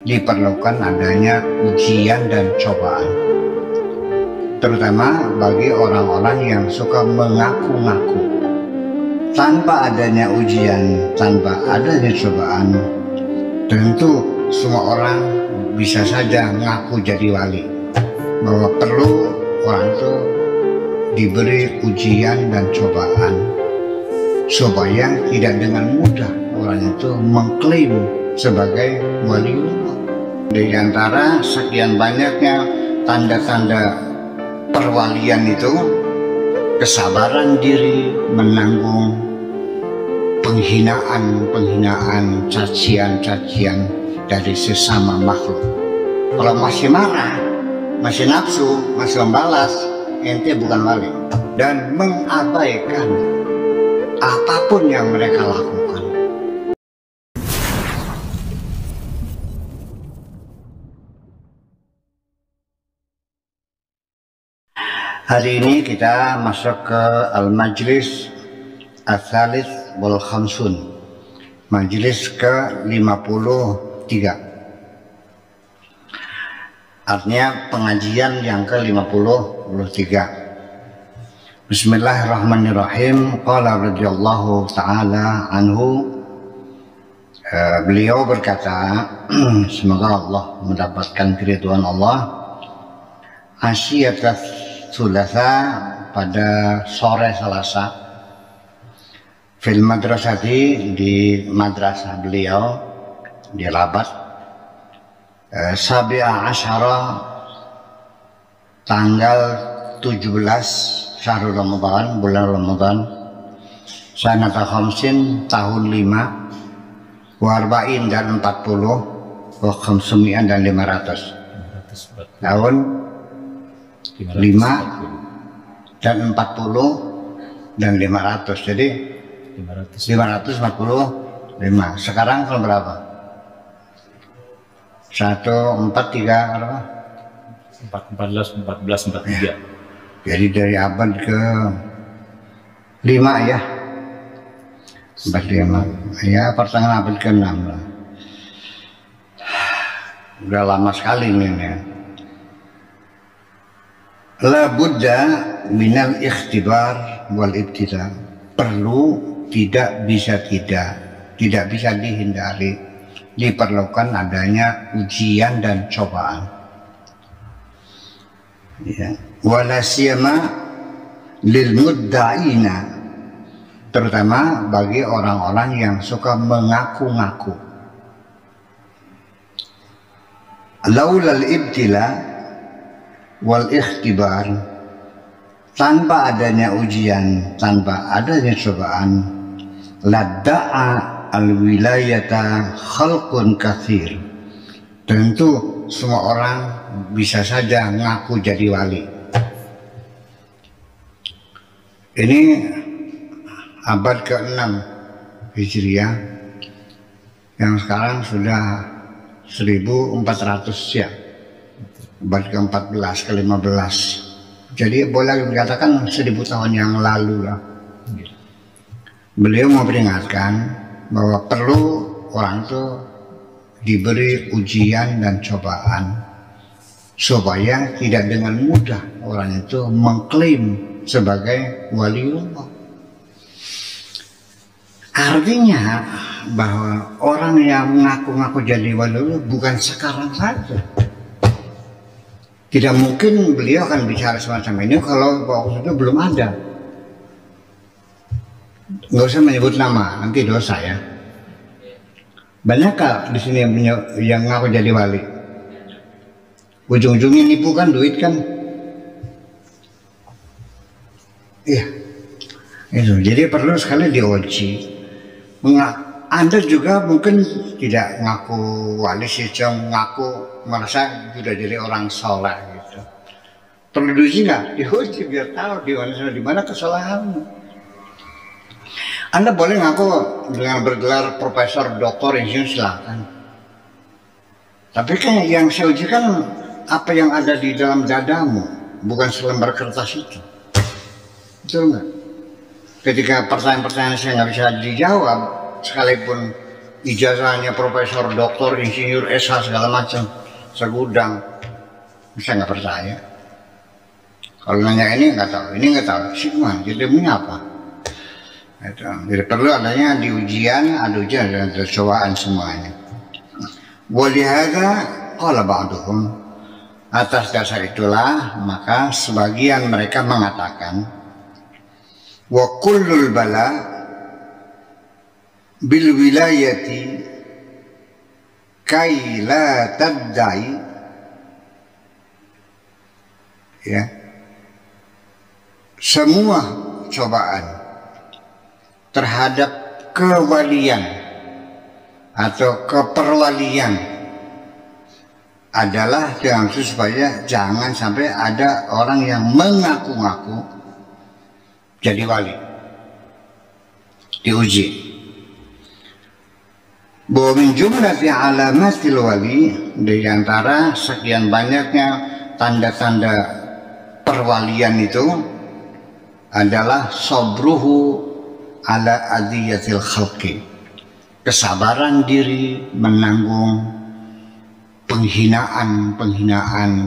diperlukan adanya ujian dan cobaan, terutama bagi orang-orang yang suka mengaku-ngaku. Tanpa adanya ujian, tanpa adanya cobaan, tentu semua orang bisa saja ngaku jadi wali. Bahwa perlu orang itu diberi ujian dan cobaan supaya tidak dengan mudah orang itu mengklaim sebagai waliullah. Di antara sekian banyaknya tanda-tanda perwalian itu, kesabaran diri menanggung penghinaan, cacian dari sesama makhluk. Kalau masih marah, masih nafsu, masih membalas, ente bukan wali. Dan mengabaikan apapun yang mereka lakukan. Hari ini kita masuk ke Al-Majlis Al-Thalith wal Khamsun, Majlis ke-53. Artinya pengajian yang ke-53. Bismillahirrahmanirrahim. Qala radhiyallahu ta'ala anhu, beliau berkata, semoga Allah mendapatkan keridhaan Allah, asyiatas Thulatha, pada sore Selasa, fil madrasati, di madrasah beliau di Rabat, Sabi'a Asyara, tanggal 17 Syahrul Ramadan, bulan Ramadan, sanata khamsin, tahun 5, warba'in dan 40, wa khamsumi'an dan 500, tahun 5 dan 40 dan 500, jadi 545. Sekarang tahun berapa? 1, 4, 3 berapa? 14, 43. Jadi dari abad ke 5 ya, 45 ya, pertengahan abad ke 6 lah. Udah lama sekali ini ya. La budda minal ikhtibar wal ibtila, perlu, tidak bisa dihindari, diperlukan adanya ujian dan cobaan. Ya. Wala siyama lil mudda'ina, terutama bagi orang-orang yang suka mengaku-ngaku. Laulal ibtila wal ikhtibar, tanpa adanya ujian, tanpa adanya cobaan, ladda'a al wilayata khalqun katsir, tentu semua orang bisa saja ngaku jadi wali. Ini abad ke-6 Hijriah, yang sekarang sudah 1400 ya, abad ke-14 ke-15, jadi boleh dikatakan 1000 tahun yang lalu lah. Beliau memperingatkan bahwa perlu orang itu diberi ujian dan cobaan supaya tidak dengan mudah orang itu mengklaim sebagai waliullah. Artinya bahwa orang yang mengaku-ngaku jadi waliullah bukan sekarang saja. Tidak mungkin beliau akan bicara semacam ini kalau waktu itu belum ada. Nggak usah menyebut nama, nanti dosa ya. Banyak di sini yang ngaku jadi wali. Ujung-ujungnya nipu kan, duit kan. Iya, itu. Jadi perlu sekali diuji. Anda juga mungkin tidak ngaku wali sih, ngaku merasa sudah jadi orang soleh gitu. Perlu diuji nggak? Diuji biar tahu di mana kesalahanmu. Anda boleh ngaku dengan bergelar profesor, doktor, insinyur, silakan. Tapi kan yang saya uji kan apa yang ada di dalam dadamu, bukan selembar kertas itu. Betul nggak? Ketika pertanyaan-pertanyaan saya nggak bisa dijawab, sekalipun ijazahnya profesor, doktor, insinyur, SH segala macam, segudang. Saya nggak percaya. Kalau nanya ini nggak tahu, ini nggak tahu, sih mah jadi apa? Itu. Jadi perlu adanya di ujian, ada ujian dan cobaan semuanya. Walihada qala ba'duhum, atas dasar itulah maka sebagian mereka mengatakan wa kullul bala bil wilayati kai la tadai, ya, semua cobaan terhadap kewalian atau keperwalian adalah dengan supaya jangan sampai ada orang yang mengaku-ngaku jadi wali, diuji. Bahwa min jumlati alamatil wali, di antara sekian banyaknya tanda-tanda perwalian itu adalah sabruhu ala adiyatil khalqi, kesabaran diri menanggung penghinaan,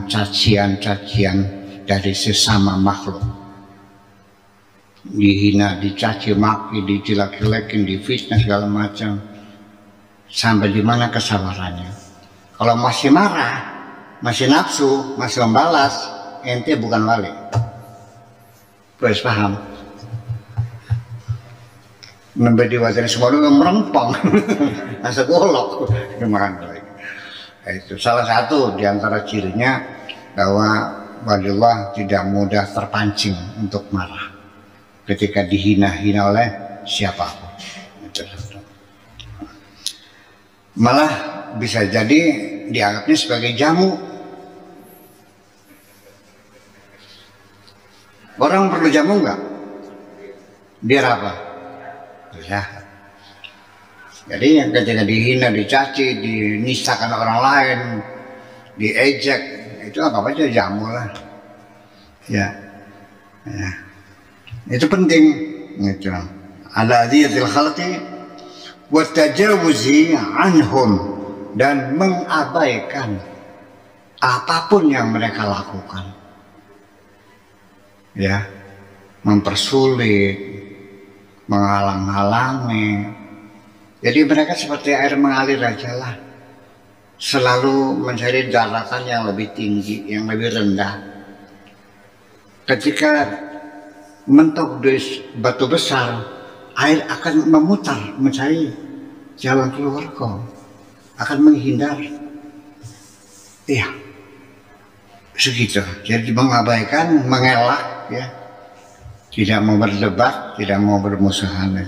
cacian dari sesama makhluk. Dihina, dicaci maki, dijelek-jelekin, difitnah segala macam. Sampai di mana kesabarannya? Kalau masih marah, masih nafsu, masih membalas, ente bukan wali. Guys paham? Membedi wajah semua itu merempang, masa golok, gimana lagi? Itu salah satu di antara cirinya bahwa waliullah tidak mudah terpancing untuk marah ketika dihina-hina oleh siapapun. Malah bisa jadi dianggapnya sebagai jamu. Orang perlu jamu enggak? Biar apa? Sehat. Jadi ketika dihina, dicaci, dinistakan orang lain, diejek, itu anggap aja jamu lah. Ya. Itu penting. Gitu. Ala adiyatil khalqi wa tajawuzi anhum, dan mengabaikan apapun yang mereka lakukan. Ya. Mempersulit, menghalang-halangi. Jadi mereka seperti air mengalir aja lah, selalu mencari daratan yang lebih tinggi, yang lebih rendah. Ketika mentok di batu besar, air akan memutar mencari jalan keluar kok, akan menghindar. Iya, segitu. Jadi mengabaikan, mengelak, ya, tidak mau berdebat, tidak mau bermusuhan.